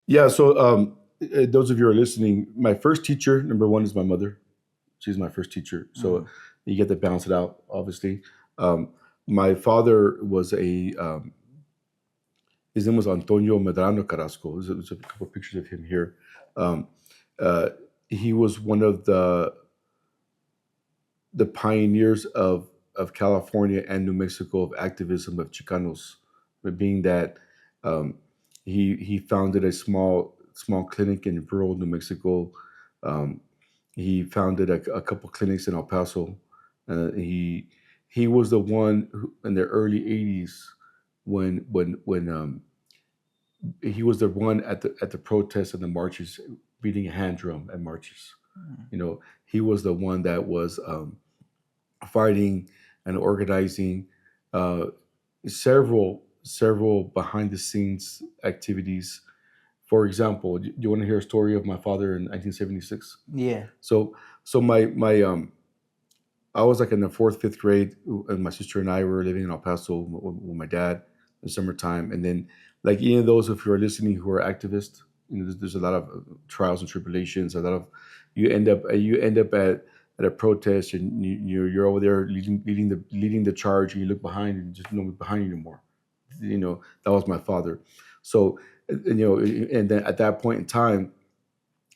Yeah. So those of you who are listening, my first teacher, number one, is my mother. She's my first teacher. So Mm. you get to balance it out, obviously. Um, my father was his name was Antonio Carrasco. There's a couple of pictures of him here. Um, uh, he was one of the pioneers of California and New Mexico of activism of Chicanos, but being that um, he founded a small clinic in rural New Mexico. Um, he founded a couple clinics in El Paso. He was the one who, in the early '80s when he was the one at the protests and the marches beating a hand drum at marches. Mm. He was the one that was fighting and organizing uh, several behind the scenes activities. For example, do you want to hear a story of my father in 1976? Yeah. So my I was like in the fourth fifth grade, and my sister and I were living in El Paso with my dad in summertime, and then like any of those of you are listening who are activists, there's a lot of trials and tribulations. A lot of you end up at a protest, and you're over there leading the charge, and you look behind and just nobody behind you anymore. That was my father. So and then at that point in time,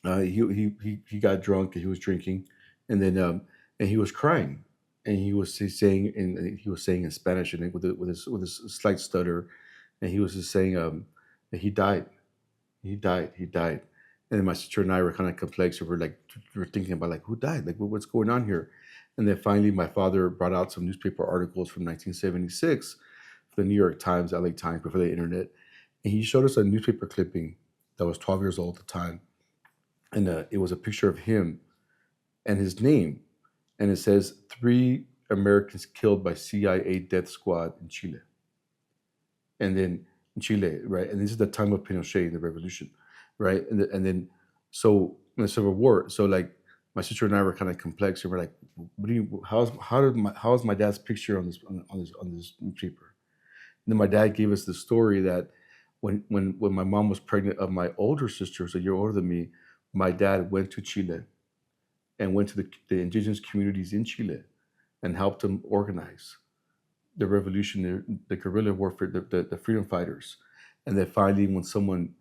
he got drunk and he was drinking, and then and he was crying, and he was saying in Spanish, and with a slight stutter, and he was just saying that he died, he died. And then my sister and I were kind of complex. We're thinking about like who died, like what's going on here. And then finally my father brought out some newspaper articles from 1976, the New York Times, LA Times, before the internet, and he showed us a newspaper clipping that was 12 years old at the time, and it was a picture of him and his name, and it says 3 Americans killed by CIA death squad in Chile, and then in Chile, right? And this is the time of Pinochet and the revolution, right? And then so in the Civil War, so like my sister and I were kind of complex, and we're like, what do you? How is my dad's picture on this newspaper? And then my dad gave us the story that when my mom was pregnant of my older sister, who's a year older than me, my dad went to Chile and went to the indigenous communities in Chile and helped them organize the revolution, the guerrilla warfare, the freedom fighters. And then finally, when someone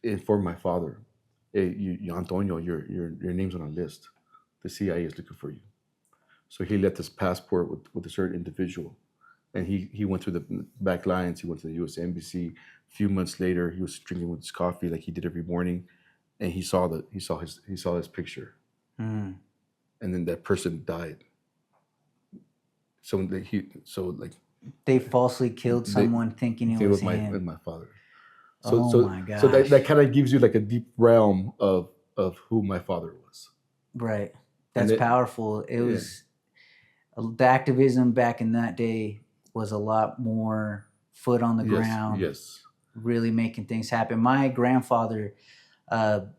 informed my father, hey, Antonio, your name's on a list. The CIA is looking for you. So he left his passport with a certain individual. And he went through the back lines. He went to the U.S. Embassy. A few months later, he was drinking with his coffee like he did every morning, and he saw his picture, Mm. and then that person died. So They falsely killed they someone thinking it it was was him. my father. So Oh so my so that gosh. kind of gives you like a deep realm of who my father was. Right. And That's it powerful. It Yeah. was the activism back in that day was a lot more foot on the Yes, ground, yes. really making things happen. My grandfather,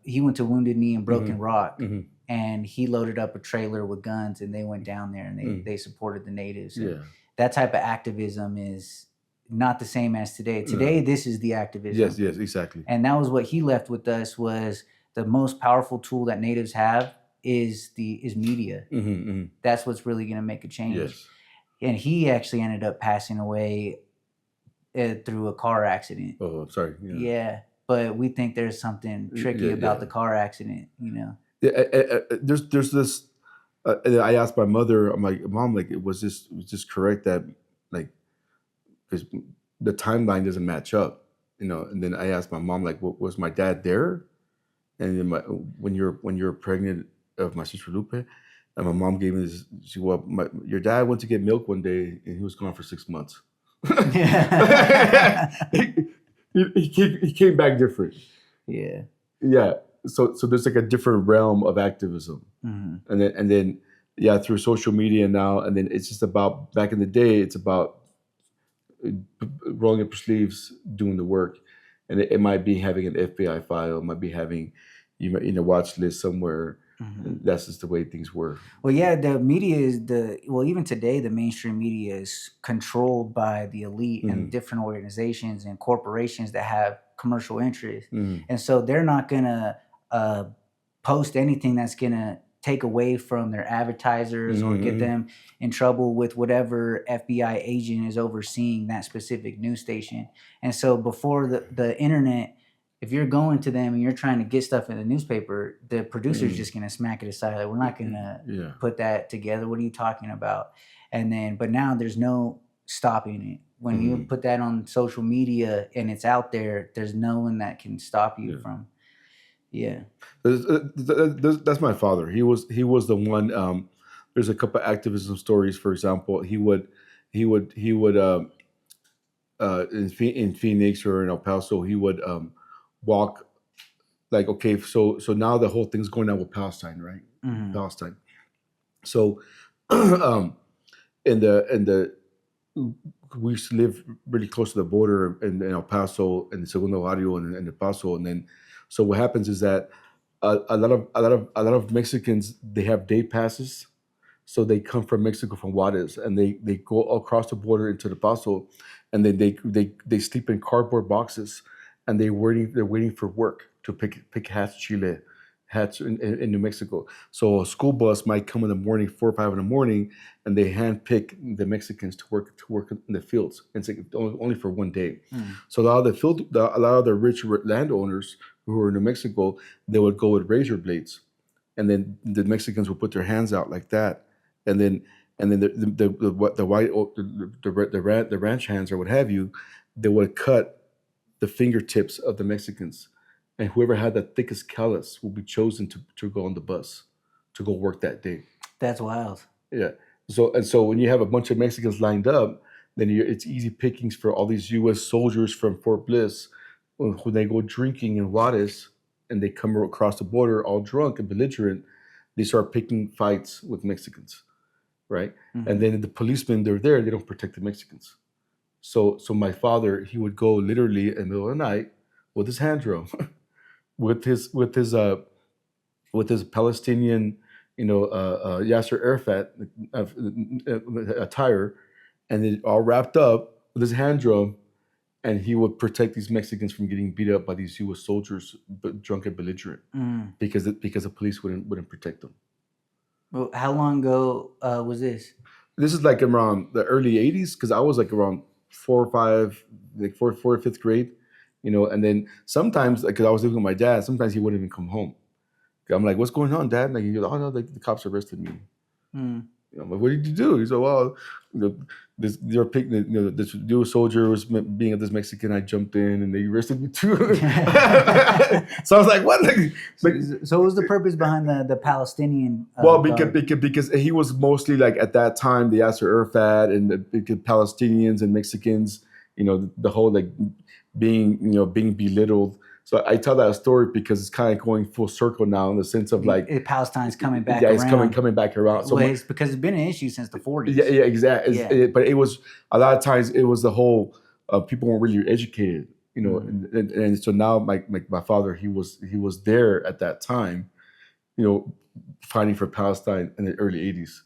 he went to Wounded Knee and Hmm. Broken Rock, Hmm. and he loaded up a trailer with guns, and they went down there and Hmm. they supported the natives. And Yeah. that type of activism is not the same as today. Today, No. this is the activism, Yes, yes, exactly. and that was what he left with us was the most powerful tool that natives have is media. Hmm. Hmm. That's what's really going to make a change. Yes. And he actually ended up passing away through a car accident. Oh, I'm sorry. Yeah. Yeah, but we think there's something tricky Yeah, about yeah. the car accident, you know. Yeah, there's this. And I asked my mother. I'm like, Mom, like, was this correct that like because the timeline doesn't match up, And then I asked my mom, like, was my dad there? And then when you're pregnant of my sister Lupe, and my mom gave me this. Your dad went to get milk one day, and he was gone for 6 months. He came back different. Yeah. Yeah. So there's like a different realm of activism, Hmm. and then yeah, through social media now, and then it's just about back in the day. It's about rolling up your sleeves, doing the work, and it might be having an FBI file, it might be having you know watch list somewhere, That's just the way things were. Well, yeah, the media is even today, the mainstream media is controlled by the elite and different organizations and corporations that have commercial interests. And so they're not going to post anything that's going to take away from their advertisers or get them in trouble with whatever FBI agent is overseeing that specific news station. And so before the internet, if you're going to them and you're trying to get stuff in the newspaper, the producer's just going to smack it aside. Like, we're not going to put that together. What are you talking about? And then, but now there's no stopping it. When you put that on social media and it's out there, there's no one that can stop you from. That's my father. He was the one. There's a couple of activism stories. For example, he would in Phoenix or in El Paso, he would walk, like, okay, so now the whole thing's going on with Palestine, right? Palestine. So in the we used to live really close to the border in El Paso and Segundo Barrio and El Paso, and then so what happens is that a lot of Mexicans, they have day passes, so they come from Mexico, from Juarez, and they go across the border into El Paso, and then they sleep in cardboard boxes, and they're waiting for work to pick hats in New Mexico. So a school bus might come in the morning, 4 or 5 in the morning, and they handpick the Mexicans to work in the fields. It's like only for one day. So a lot of the rich landowners who were in New Mexico, they would go with razor blades, and then the Mexicans would put their hands out like that, and then the ranch hands or what have you, they would cut the fingertips of the Mexicans, and whoever had the thickest callus will be chosen to go on the bus to go work that day. That's wild. Yeah. So when you have a bunch of Mexicans lined up, then it's easy pickings for all these U.S. soldiers from Fort Bliss when they go drinking in Juarez and they come across the border all drunk and belligerent. They start picking fights with Mexicans, right? And then the policemen, they're there, they don't protect the Mexicans. So my father, he would go literally in the middle of the night with his hand drum, with his Palestinian, Yasser Arafat attire, and it all wrapped up with his hand drum, and he would protect these Mexicans from getting beat up by these U.S. soldiers, but drunk and belligerent, because the police wouldn't protect them. Well, how long ago was this? This is like around the early '80s, because I was like around 4 or 5, like fourth or fifth grade, and then sometimes, because I was living with my dad, sometimes he wouldn't even come home. I'm like, "What's going on, Dad?" And like, he goes, "Oh no, the cops arrested me." I'm like, "What did you do?" He said, "Well, this U.S. soldier was being at this Mexican. I jumped in, and they arrested me too." So I was like, "What?" So what was the purpose behind the Palestinian? Because he was mostly, like, at that time, the Yasser Arafat and the Palestinians and Mexicans, the whole, like, being belittled. So I tell that story because it's kind of going full circle now, in the sense of, like, Palestine's coming back around. Yeah, it's coming back around. So it's because it's been an issue since the 40s. Yeah, exactly. But it was, a lot of times, it was the whole people weren't really educated, and so now my father, he was there at that time, fighting for Palestine in the early '80s.